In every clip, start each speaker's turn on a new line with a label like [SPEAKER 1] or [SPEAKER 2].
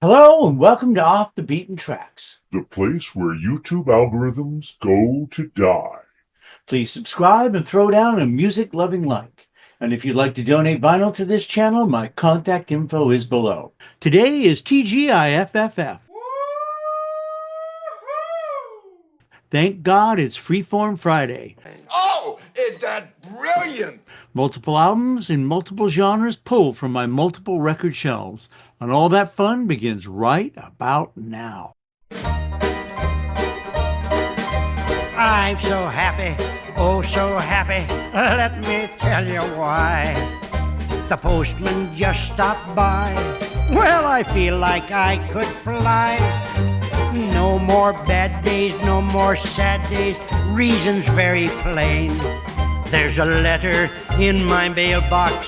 [SPEAKER 1] Hello and welcome to Off the Beaten Tracks.
[SPEAKER 2] The place where YouTube algorithms go to die.
[SPEAKER 1] Please subscribe and throw down a music-loving like. And if you'd like to donate vinyl to this channel, my contact info is below. Today is TGIFFF. Thank God it's Freeform Friday.
[SPEAKER 3] Oh, is that brilliant?
[SPEAKER 1] Multiple albums in multiple genres pulled from my multiple record shelves. And all that fun begins right about now.
[SPEAKER 4] I'm so happy, oh so happy, let me tell you why. The postman just stopped by, well I feel like I could fly. No more bad days, no more sad days, reason's very plain. There's a letter in my mailbox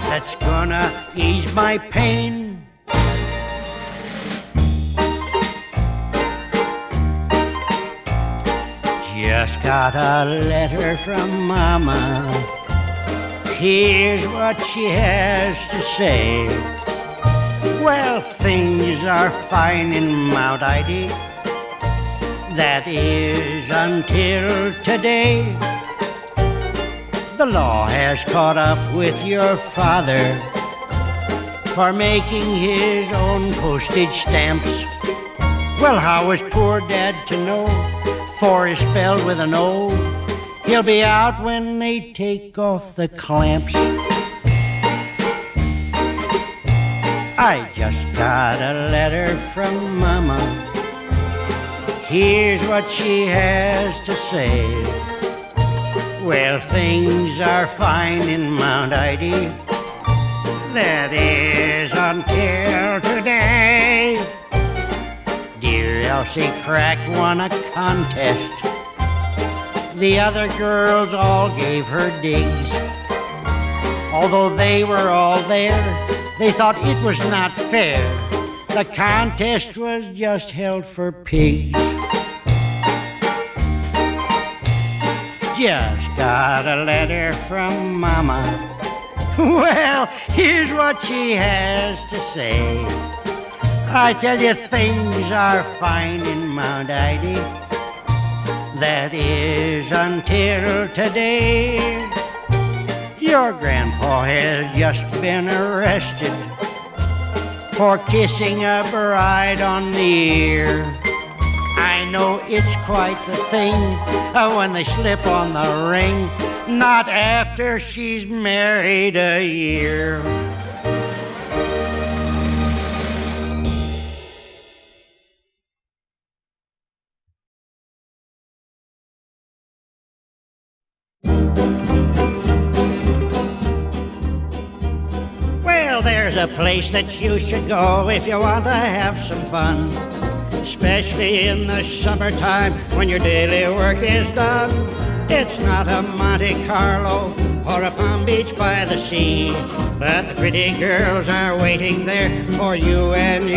[SPEAKER 4] that's gonna ease my pain. Just got a letter from Mama. Here's what she has to say. Well, things are fine in Mount Idy. That is until today. The law has caught up with your father for making his own postage stamps. Well, how was poor Dad to know? For is spelled with an O. He'll be out when they take off the clamps. I just got a letter from Mama. Here's what she has to say. Well, things are fine in Mount Idy. That is until today. Dear Elsie Crack won a contest. The other girls all gave her digs. Although they were all there, they thought it was not fair. The contest was just held for pigs. Just got a letter from Mama. Well, here's what she has to say. I tell you, things are fine in Mount Idy. That is until today. Your grandpa has just been arrested for kissing a bride on the ear. I know it's quite the thing when they slip on the ring, not after she's married a year. Well, there's a place that you should go if you want to have some fun, especially in the summertime when your daily work is done. It's not a Monte Carlo or a Palm Beach by the sea, but the pretty girls are waiting there for you and me.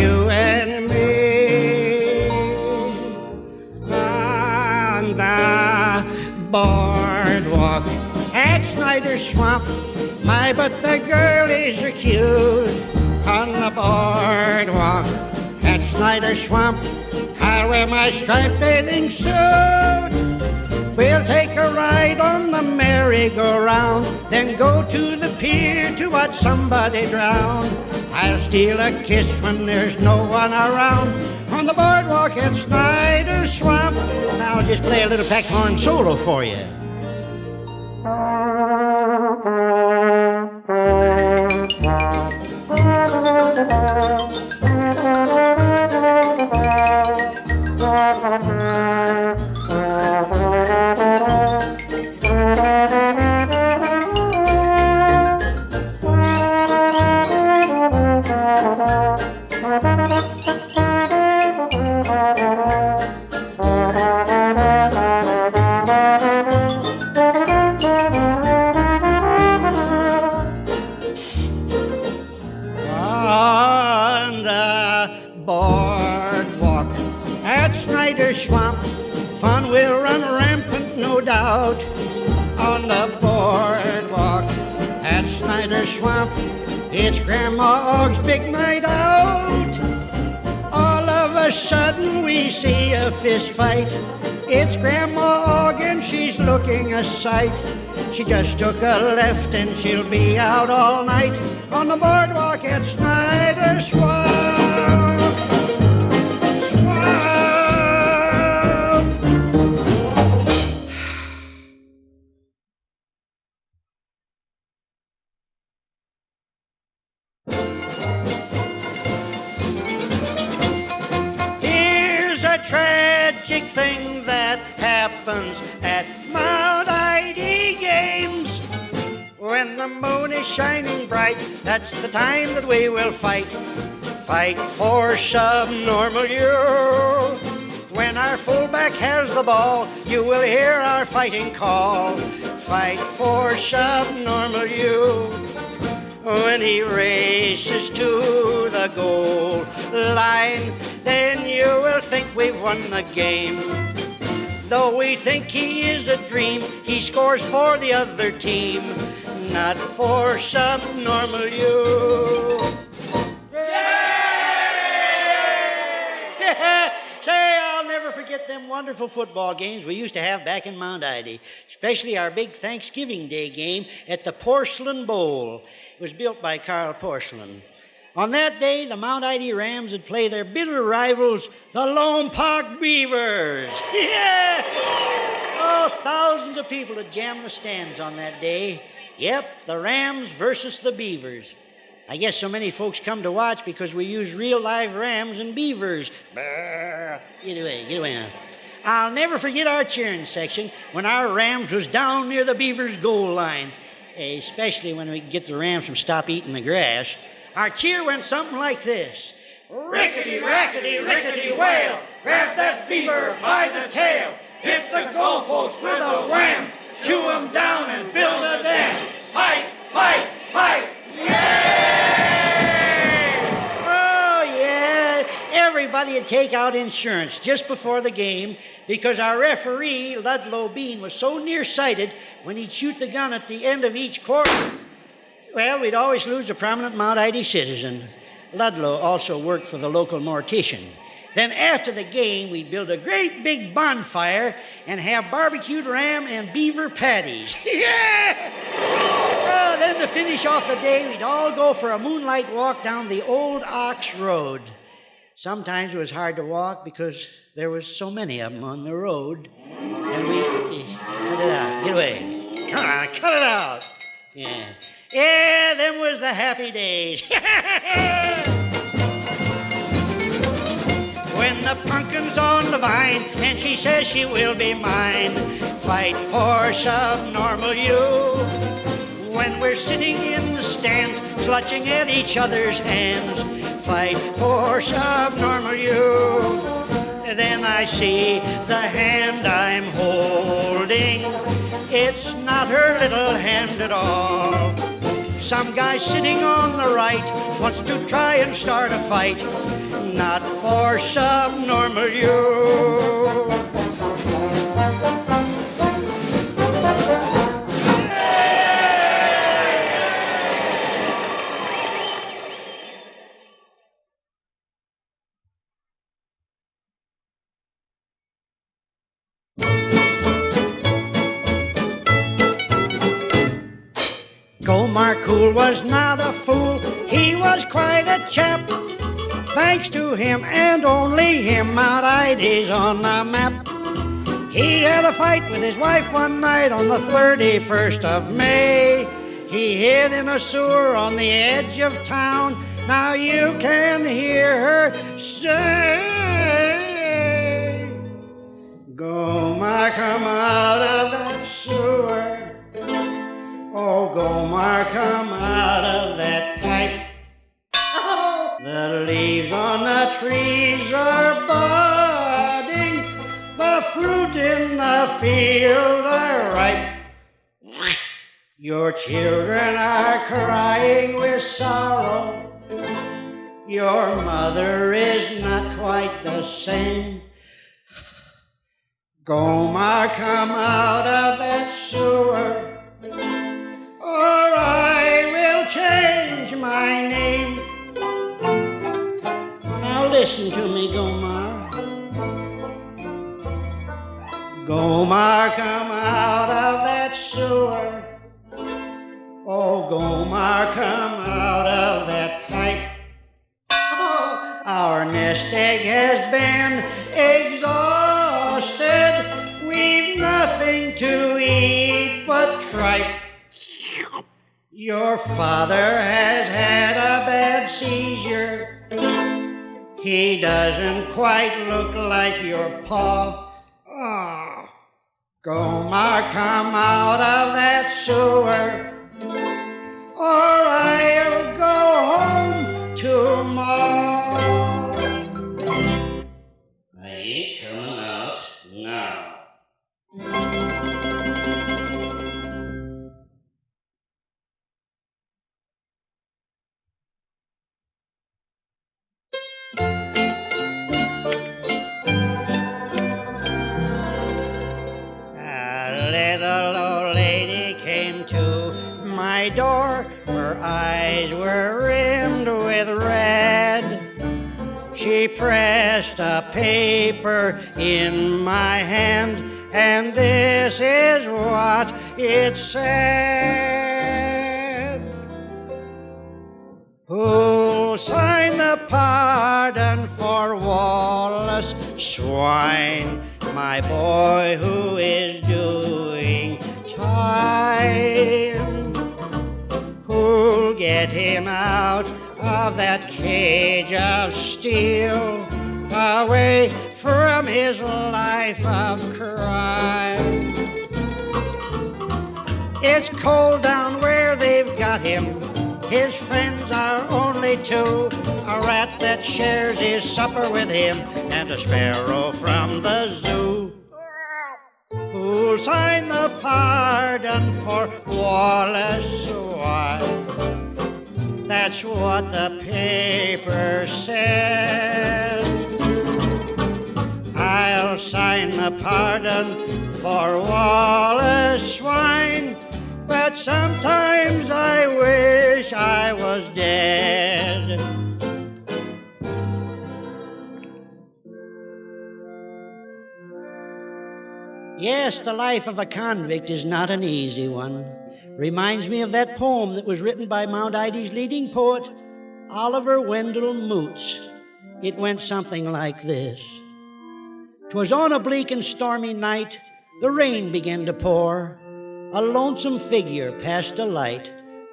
[SPEAKER 4] On the boardwalk at Snyder's swamp, my, but the girlies are cute. On the boardwalk at Snyder's swamp, I'll wear my striped bathing suit. We'll take a ride on the merry-go-round, then go to the pier to watch somebody drown. I'll steal a kiss when there's no one around on the boardwalk at Snyder's swamp. Now I'll just play a little pack horn solo for you. On the boardwalk at Snyder's swamp, fun will run rampant, no doubt. On the boardwalk at Snyder's swamp, it's Grandma Og's big night out. a sudden we see a fist fight. It's Grandma Ogden, she's looking a sight. She just took a left and she'll be out all night on the boardwalk at Snyder. Swamp, swamp. Here's a tragic thing that happens at Mount Idy Games. When the moon is shining bright, that's the time that we will fight. Fight for subnormal you. When our fullback has the ball, you will hear our fighting call. Fight for subnormal you. When he races to the goal line, then you will think we've won the game. Though we think he is a dream, he scores for the other team, not for subnormal you. Yeah! Say, I'll never forget them wonderful football games we used to have back in Mount Idy, especially our big Thanksgiving Day game at the Porcelain Bowl. It was built by Carl Porcelain. On that day, the Mount Idy Rams would play their bitter rivals, the Lompoc Beavers. Yeah! Oh, thousands of people had jammed the stands on that day. Yep, the Rams versus the Beavers. I guess so many folks come to watch because we use real live rams and beavers. Brr. Get away now. I'll never forget our cheering section when our Rams was down near the Beavers' goal line, especially when we could get the Rams from stop eating the grass. Our cheer went something like this. Rickety, rackety, rickety, wail. Grab that beaver by the tail. Hit the goalpost with a wham. Chew 'em down and build a dam. Fight, fight, fight. Oh, yeah. Everybody would take out insurance just before the game because our referee, Ludlow Bean, was so nearsighted when he'd shoot the gun at the end of each quarter. Well, we'd always lose a prominent Mount Idy citizen. Ludlow also worked for the local mortician. Then after the game, we'd build a great big bonfire and have barbecued ram and beaver patties. Yeah! Then to finish off the day, we'd all go for a moonlight walk down the old Ox Road. Sometimes it was hard to walk because there was so many of them on the road. And we cut it out. Get away. Come on, cut it out. Yeah. Yeah, them was the happy days. When the pumpkin's on the vine and she says she will be mine, fight for subnormal you. When we're sitting in the stands, clutching at each other's hands, fight for subnormal you. Then I see the hand I'm holding. It's not her little hand at all. Some guy sitting on the right wants to try and start a fight. Not for subnormal you. Gomar Cool was not a fool, he was quite a chap. Thanks to him and only him, Mount Idy's on the map. He had a fight with his wife one night on the 31st of May. He hid in a sewer on the edge of town. Now you can hear her say, Gomar, come out of that sewer. Oh, Gomar, come out of that pipe. The leaves on the trees are budding. The fruit in the field are ripe. Your children are crying with sorrow. Your mother is not quite the same. Gomar, come out of that sewer, or I will change my name. Now listen to me, Gomar. Gomar, come out of that sewer. Oh, Gomar, come out of that pipe. Oh, our nest egg has been exhausted. We've nothing to eat but tripe. Your father has had a bad seizure. He doesn't quite look like your pa. Oh, Gomar, come out of that sewer, or I'll go home tomorrow. I ain't coming out now. Little old lady came to my door. Her eyes were rimmed with red. She pressed a paper in my hand, and this is what it said. Who'll sign the pardon for Wallace Swine, my boy who is doing time? Who'll get him out of that cage of steel, away from his life of crime? It's cold down where they've got him. His friends are only two, a rat that shares his supper with him, and a sparrow from the zoo. Who'll sign the pardon for Wallace Swine? That's what the paper said. I'll sign the pardon for Wallace Swine, but sometimes I wish I was dead. Yes, the life of a convict is not an easy one. Reminds me of that poem that was written by Mount Idy's leading poet, Oliver Wendell Moots. It went something like this. 'Twas on a bleak and stormy night, the rain began to pour. A lonesome figure passed a light,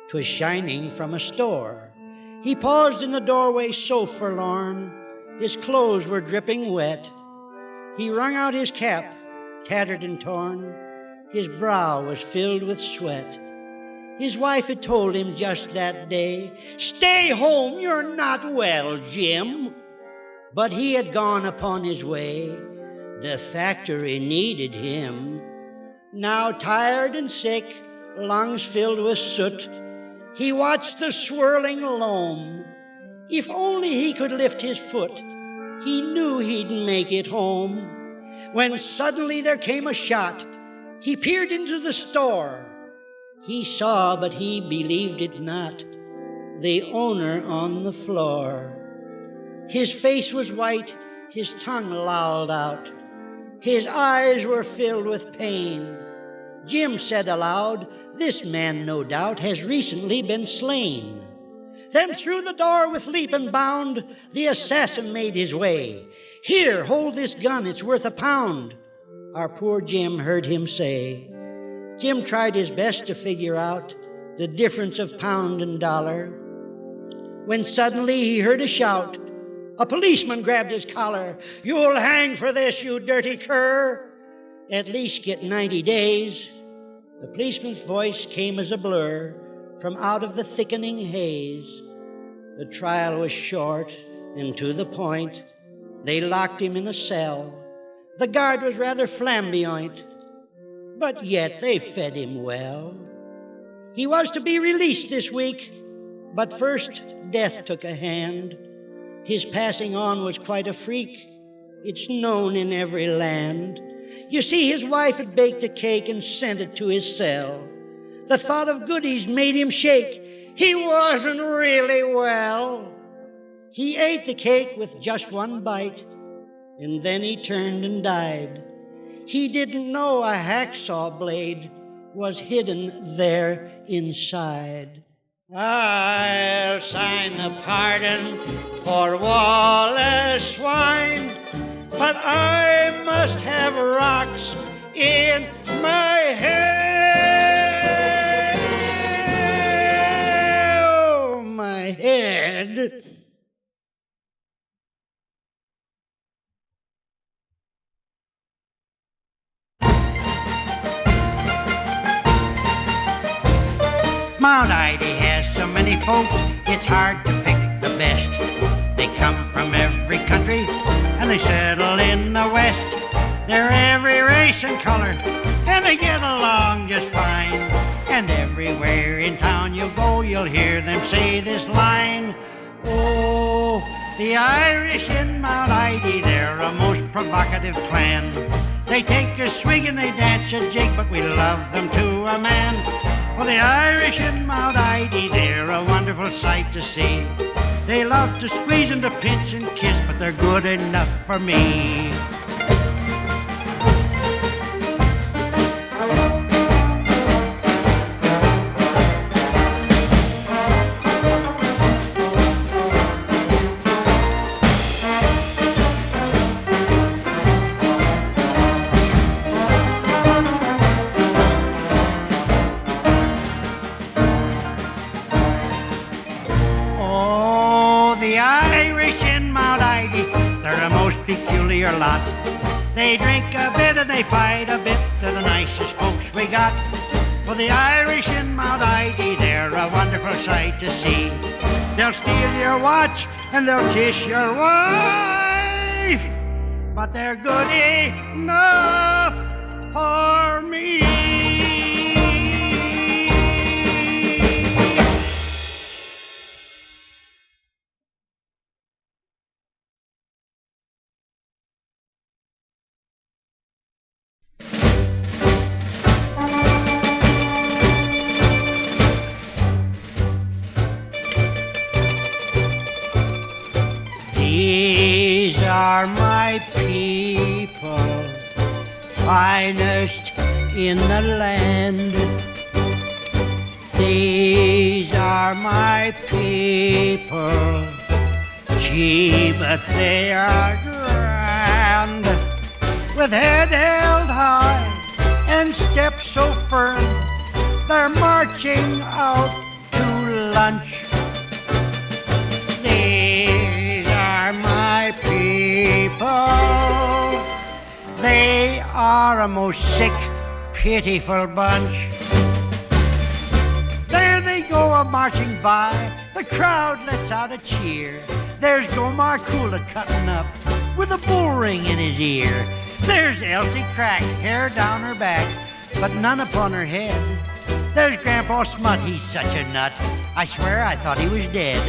[SPEAKER 4] 'twas shining from a store. He paused in the doorway so forlorn, his clothes were dripping wet. He wrung out his cap, tattered and torn, his brow was filled with sweat. His wife had told him just that day, "Stay home, you're not well, Jim." But he had gone upon his way, the factory needed him. Now tired and sick, lungs filled with soot, he watched the swirling loam. If only he could lift his foot, he knew he'd make it home. When suddenly there came a shot, he peered into the store. He saw, but he believed it not, the owner on the floor. His face was white, his tongue lolled out, his eyes were filled with pain. Jim said aloud, "This man, no doubt, has recently been slain." Then through the door with leap and bound, the assassin made his way. "Here, hold this gun, it's worth £1," our poor Jim heard him say. Jim tried his best to figure out the difference of pound and dollar, when suddenly he heard a shout. A policeman grabbed his collar. "You'll hang for this, you dirty cur. At least get 90 days. The policeman's voice came as a blur from out of the thickening haze. The trial was short and to the point. They locked him in a cell. The guard was rather flamboyant, but yet they fed him well. He was to be released this week, but first death took a hand. His passing on was quite a freak. It's known in every land. You see, his wife had baked a cake and sent it to his cell. The thought of goodies made him shake. He wasn't really well. He ate the cake with just one bite, and then he turned and died. He didn't know a hacksaw blade was hidden there inside. I'll sign the pardon for Wallace Swine, but I must have rocks in my head. Oh, my head. Mount Idy has so many folks, it's hard to pick the best. They come from every country, and they settle in the West. They're every race and color, and they get along just fine. And everywhere in town you go, you'll hear them say this line. Oh, the Irish in Mount Idy, they're a most provocative clan. They take a swig and they dance a jig, but we love them to a man. Well, the Irish in Mount Idy, they're a wonderful sight to see. They love to squeeze and to pinch and kiss, but they're good enough for me. Peculiar lot. They drink a bit and they fight a bit. They're the nicest folks we got. Well, the Irish in Mount Idy, they're a wonderful sight to see. They'll steal your watch and they'll kiss your wife, but they're good enough for me. These are my people, finest in the land. These are my people, gee, but they are grand. With head held high and steps so firm, they're marching out to lunch. These are my people. They are a most sick, pitiful bunch. There they go a-marching by. The crowd lets out a cheer. There's Gomar cutting up with a bull ring in his ear. There's Elsie Crack, hair down her back, but none upon her head. There's Grandpa Smut, he's such a nut. I swear I thought he was dead.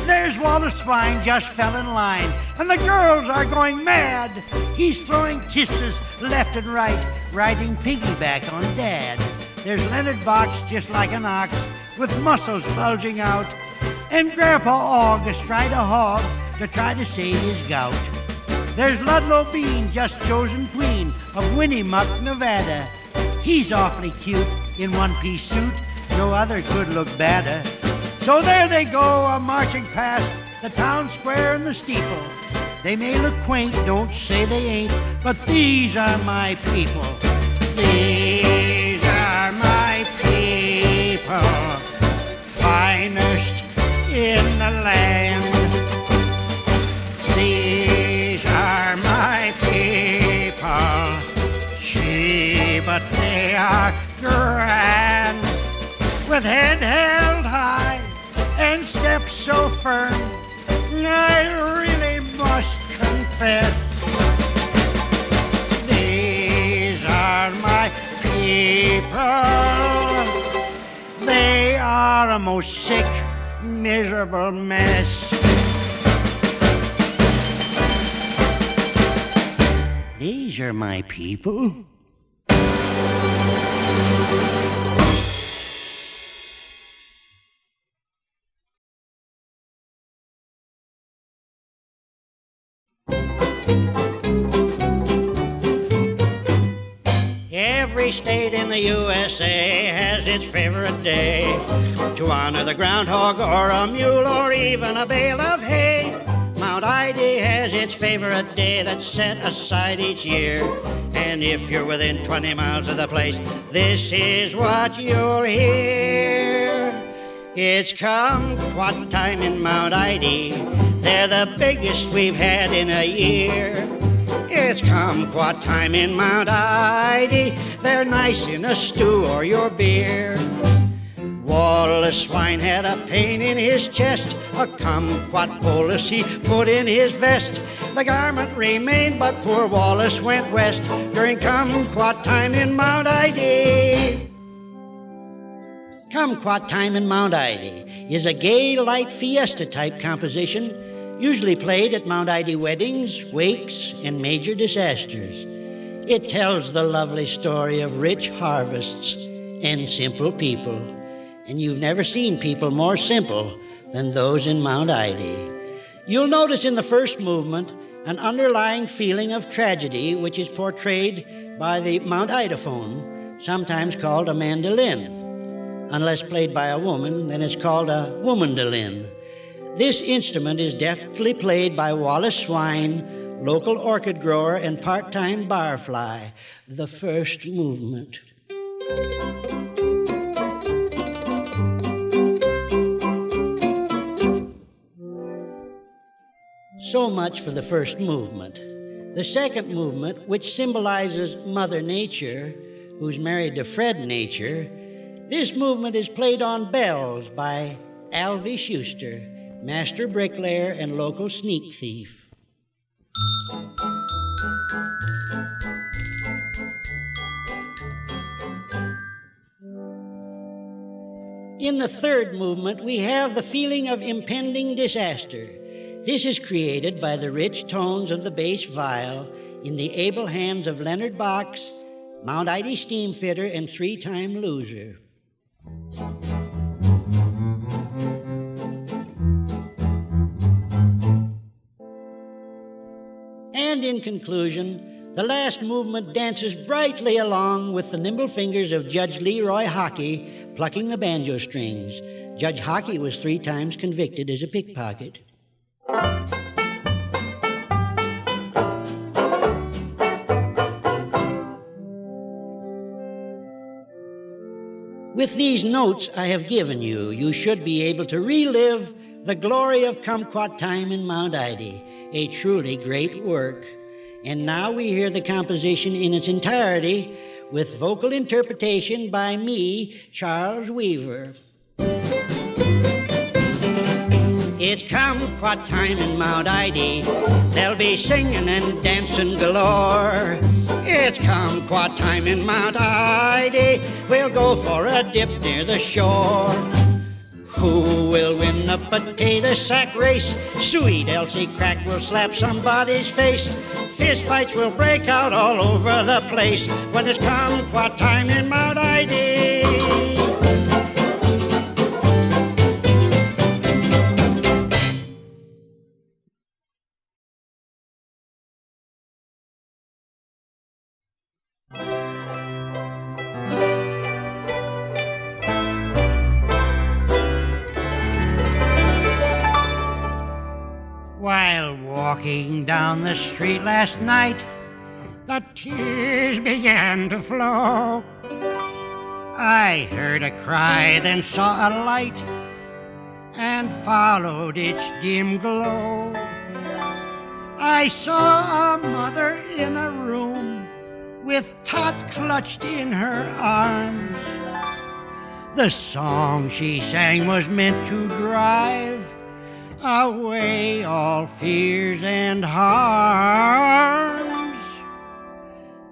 [SPEAKER 4] There's Wallace Swine, just fell in line, and the girls are going mad. He's throwing kisses left and right, riding piggyback on Dad. There's Leonard Box, just like an ox, with muscles bulging out, and Grandpa Og astride a hog to try to save his gout. There's Ludlow Bean, just chosen queen of Winnemuck, Nevada. He's awfully cute in one-piece suit, no other could look badder. So there they go, a-marching past the town square and the steeple. They may look quaint, don't say they ain't, but these are my people. These are my people, finest in the land. These are my people, gee, but they are grand. With head held high and steps so firm, I really must confess, these are my people. They are a most sick, miserable mess. These are my people. Every state in the USA has its favorite day to honor the groundhog or a mule or even a bale of hay. Mount Idy has its favorite day that's set aside each year. And if you're within 20 miles of the place, this is what you'll hear. It's Cumquat time in Mount Idy. They're the biggest we've had in a year. It's Cumquat time in Mount Idy. They're nice in a stew or your beer. Wallace Swine had a pain in his chest, a Cumquat bolus he put in his vest. The garment remained, but poor Wallace went west during Cumquat time in Mount Idy. Cumquat time in Mount Idy is a gay, light fiesta-type composition usually played at Mount Idy weddings, wakes, and major disasters. It tells the lovely story of rich harvests and simple people. And you've never seen people more simple than those in Mount Idy. You'll notice in the first movement an underlying feeling of tragedy which is portrayed by the Mount Idophone, sometimes called a mandolin. Unless played by a woman, then it's called a womandolin. This instrument is deftly played by Wallace Swine, local orchid grower and part-time barfly. The first movement. So much for the first movement. The second movement, which symbolizes Mother Nature, who's married to Fred Nature, this movement is played on bells by Alvy Schuster, master bricklayer and local sneak thief. In the third movement, we have the feeling of impending disaster. This is created by the rich tones of the bass viol in the able hands of Leonard Box, Mount Idy steamfitter and three-time loser. And in conclusion, the last movement dances brightly along with the nimble fingers of Judge Leroy Hockey plucking the banjo strings. Judge Hockey was 3 times convicted as a pickpocket. With these notes I have given you, you should be able to relive the glory of Cumquat time in Mount Idy, a truly great work. And now we hear the composition in its entirety with vocal interpretation by me, Charles Weaver. It's Cumquat time in Mount Idy. They'll be singing and dancing galore. It's Cumquat time in Mount Idy. We'll go for a dip near the shore. Who will win the potato sack race? Sweet Elsie Crack will slap somebody's face. Fist fights will break out all over the place when it's Cumquat time in Mount Idy. While walking down the street last night, the tears began to flow. I heard a cry, then saw a light, and followed its dim glow. I saw a mother in a room, with Tot clutched in her arms. The song she sang was meant to drive away all fears and harms.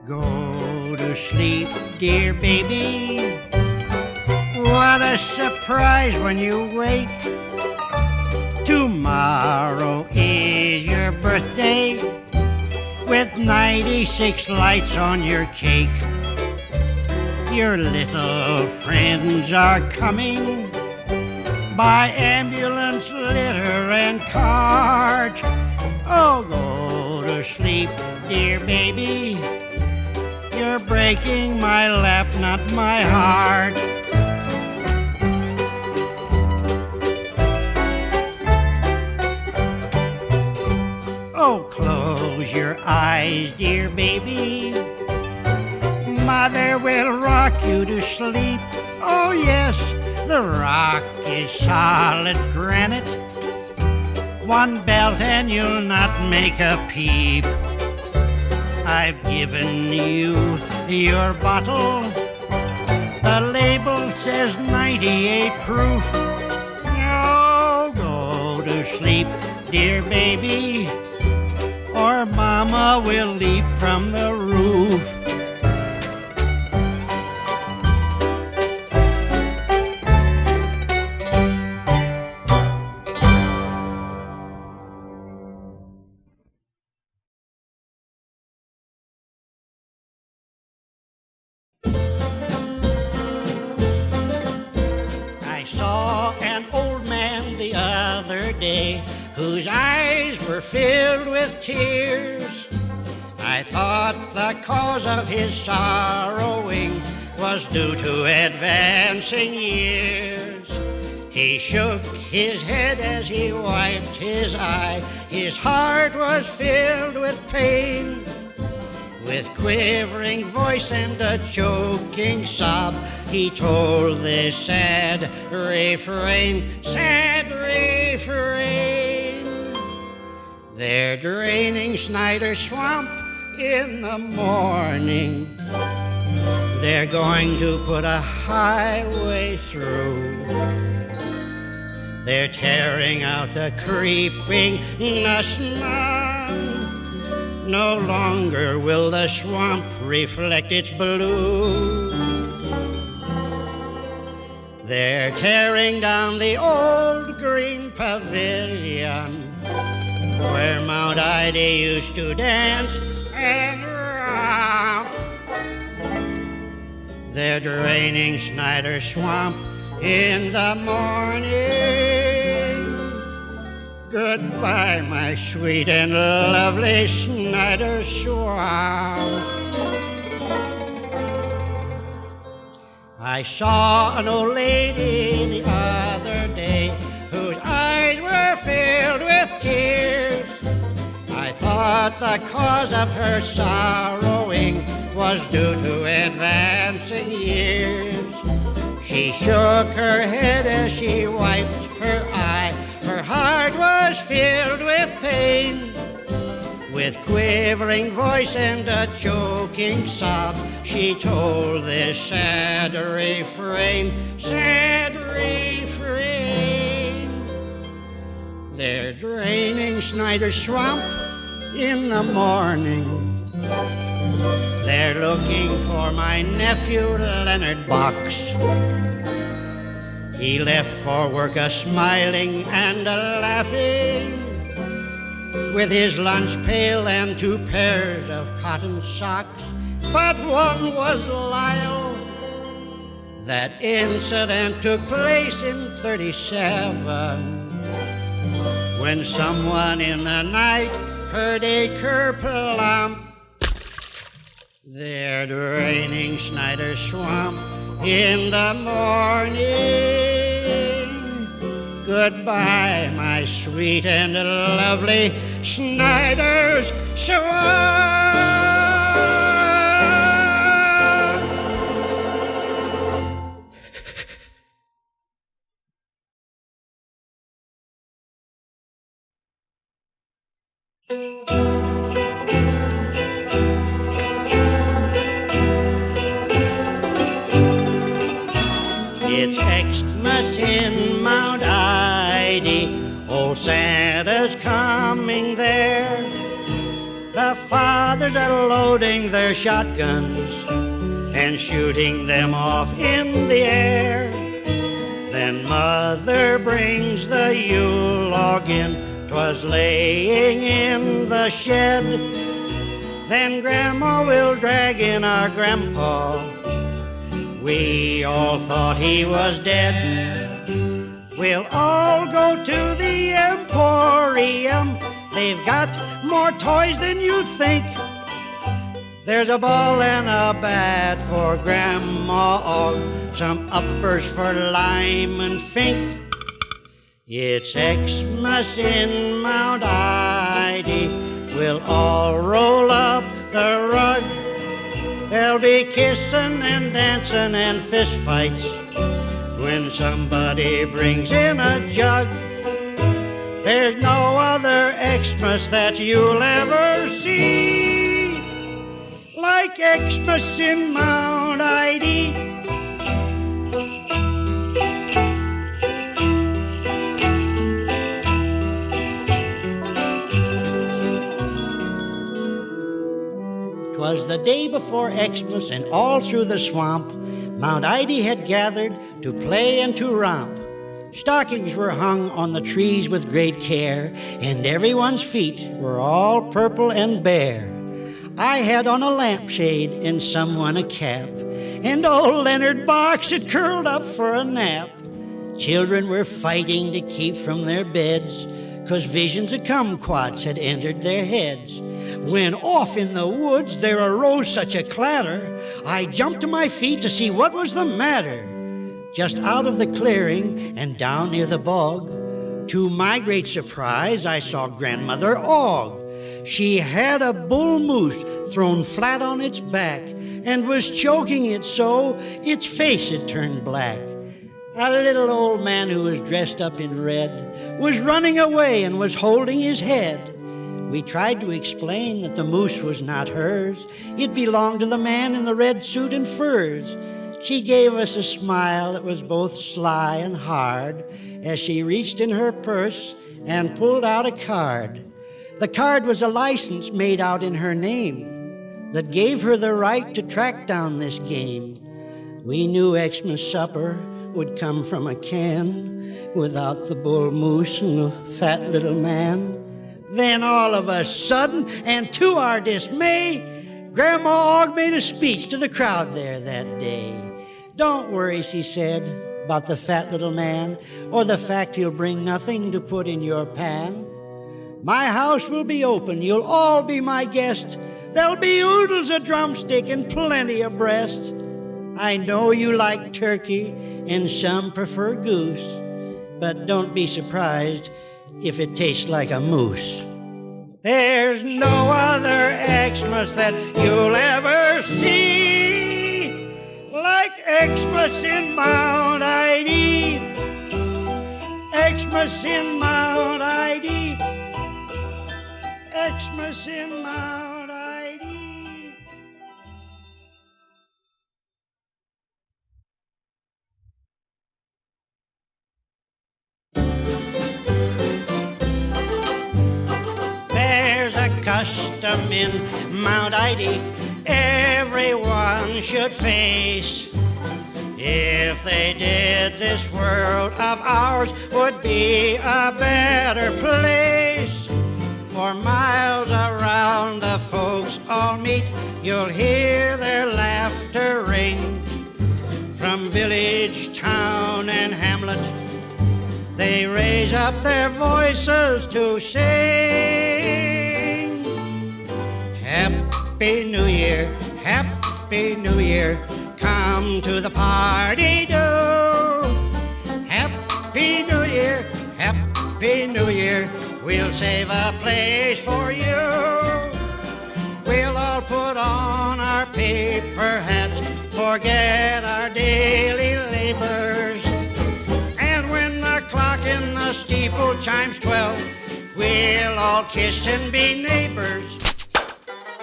[SPEAKER 4] Go to sleep, dear baby. What a surprise when you wake. Tomorrow is your birthday, with 96 lights on your cake. Your little friends are coming by ambulance, litter, and cart. Oh, go to to sleep, dear baby. You're breaking my lap, not my heart. Oh, close your eyes, dear baby. Mother will rock you to sleep. Oh yes, the rock is solid granite. One belt and you'll not make a peep. I've given you your bottle. The label says 98 proof. Oh, go to sleep, dear baby, or Mama will leap from the roof. I saw an old man the other day whose eyes were filled with tears. I thought the cause of his sorrowing was due to advancing years. He shook his head as he wiped his eye. His heart was filled with pain. With quivering voice and a choking sob, he told this sad refrain, sad refrain. They're draining Snyder Swamp in the morning. They're going to put a highway through. They're tearing out the creeping snow. No longer will the swamp reflect its blue. They're tearing down the old green pavilion where Mount Idy used to dance and romp. They're draining Snyder Swamp in the morning. Goodbye, my sweet and lovely Snyder Swamp. I saw an old lady the other day whose eyes were filled with tears. I thought the cause of her sorrowing was due to advancing years. She shook her head as she wiped her eye. Her heart was filled with pain. With quivering voice and a choking sob, she told this sad refrain, sad refrain. They're draining Snyder Swamp in the morning. They're looking for my nephew Leonard Box. He left for work a-smiling and a-laughing, with his lunch pail and 2 pairs of cotton socks. But one was Lyle. That incident took place in 37, when someone in the night heard a kerplump. They're draining Snyder Swamp in the morning. Goodbye, my sweet and lovely Snyder's Swamp. It's Xmas in Mt. Idy, old Santa's coming there. The fathers are loading their shotguns and shooting them off in the air. Then Mother brings the Yule log in, 'twas laying in the shed. Then Grandma will drag in our Grandpa. We all thought he was dead. We'll all go to the Emporium They've got more toys than you think. There's a ball and a bat for Grandma Og, some uppers for Lime and Fink. It's Xmas in Mt. Idy. We'll all roll up the rug. There'll be kissing and dancing and fist fights when somebody brings in a jug. There's no other Xmas that you'll ever see like Xmas in Mt. Idy. 'Twas the day before Xmas, and all through the swamp Mt. Idy had gathered to play and to romp. Stockings were hung on the trees with great care, and everyone's feet were all purple and bare. I had on a lampshade and someone a cap, and old Leonard Box had curled up for a nap. Children were fighting to keep from their beds, 'cause visions of Cumquats had entered their heads. When off in the woods there arose such a clatter, I jumped to my feet to see what was the matter. Just out of the clearing and down near the bog, to my great surprise, I saw Grandmother Og. She had a bull moose thrown flat on its back and was choking it so its face had turned black. A little old man who was dressed up in red was running away and was holding his head. We tried to explain that the moose was not hers. It belonged to the man in the red suit and furs. She gave us a smile that was both sly and hard as she reached in her purse and pulled out a card. The card was a license made out in her name that gave her the right to track down this game. We knew Xmas supper would come from a can without the bull moose and the fat little man. Then all of a sudden, and to our dismay, Grandma Og made a speech to the crowd there that day. Don't worry, she said, about the fat little man, or the fact he'll bring nothing to put in your pan. My house will be open, you'll all be my guest. There'll be oodles of drumstick and plenty of breast. I know you like turkey, and some prefer goose, but don't be surprised if it tastes like a moose. There's no other Xmas that you'll ever see like Xmas in Mt. Idy. Xmas in Mt. Idy. Xmas in Mt. Idy. There's a custom in Mt. Idy everyone should face. If they did, this world of ours would be a better place. For miles around the folks all meet, you'll hear their laughter ring. From village, town, and hamlet, they raise up their voices to sing. Happy New Year, Happy New Year, come to the party do. Happy New Year, Happy New Year, we'll save a place for you. We'll all put on our paper hats, forget our daily labors. And when the clock in the steeple chimes 12, we'll all kiss and be neighbors.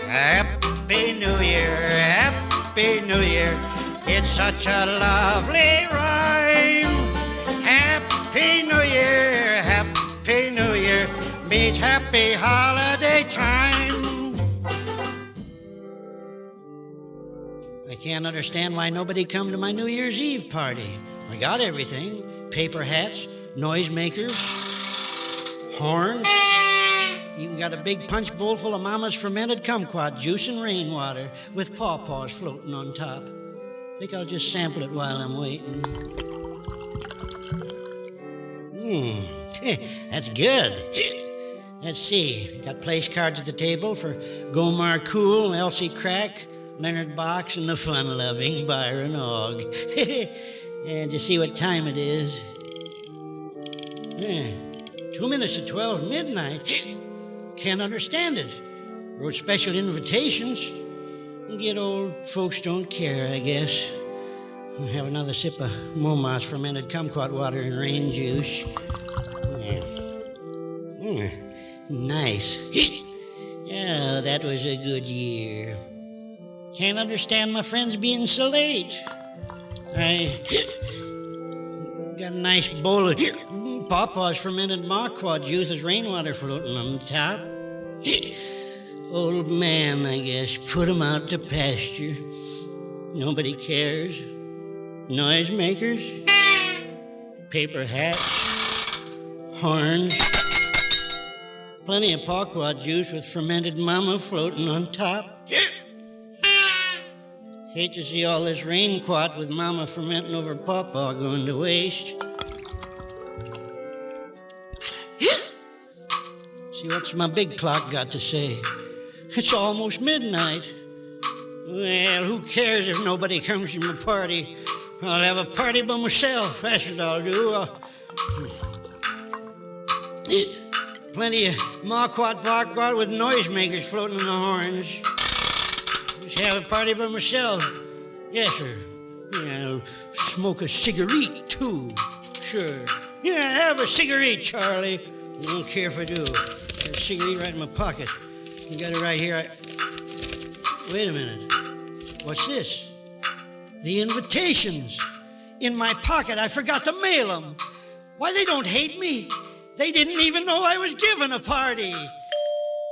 [SPEAKER 4] Happy New Year, Happy New Year, it's such a lovely rhyme. Happy New Year, Happy New Year, means happy holiday time. I can't understand why nobody come to my New Year's Eve party. I got everything. Paper hats, noisemakers, horns. Even got a big punch bowl full of Mama's fermented Cumquat juice and rainwater with pawpaws floating on top. I think I'll just sample it while I'm waiting. That's good. Let's see. Got place cards at the table for Gomar Cool, Elsie Crack, Leonard Box, and the fun-loving Byron Og. And you see what time it is? 2 minutes to 12 midnight. Can't understand it. Wrote special invitations. Get old folks don't care, I guess. I'll have another sip of Moma's fermented kumquat water and rain juice. Nice. Yeah, that was a good year. Can't understand my friends being so late. I got a nice bowl of Papa's fermented maquad juice with rainwater floating on the top. Old man, I guess, put him out to pasture. Nobody cares. Noisemakers, paper hats, horns, plenty of paquad juice with fermented mama floating on top. Hate to see all this rainquat with mama fermenting over pawpaw going to waste. See, what's my big clock got to say? It's almost midnight. Well, who cares if nobody comes to my party? I'll have a party by myself, that's what I'll do. Plenty of maquat paquat with noisemakers floating in the horns. Just have a party by myself. Yes, sir. Yeah, I'll smoke a cigarette, too. Sure. Yeah, have a cigarette, Charlie. I don't care if I do. Got a cigarette right in my pocket. You got it right here. Wait a minute. What's this? The invitations. In my pocket. I forgot to mail them. Why, they don't hate me. They didn't even know I was giving a party.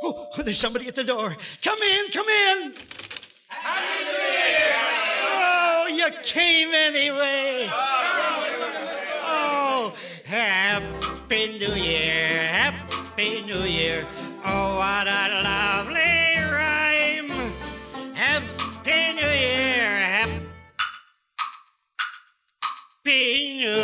[SPEAKER 4] Oh, there's somebody at the door. Come in, come in.
[SPEAKER 3] Happy New Year!
[SPEAKER 4] Oh, you came anyway. Oh, Happy New Year, Happy New Year. Oh, what a lovely rhyme. Happy New Year, Happy New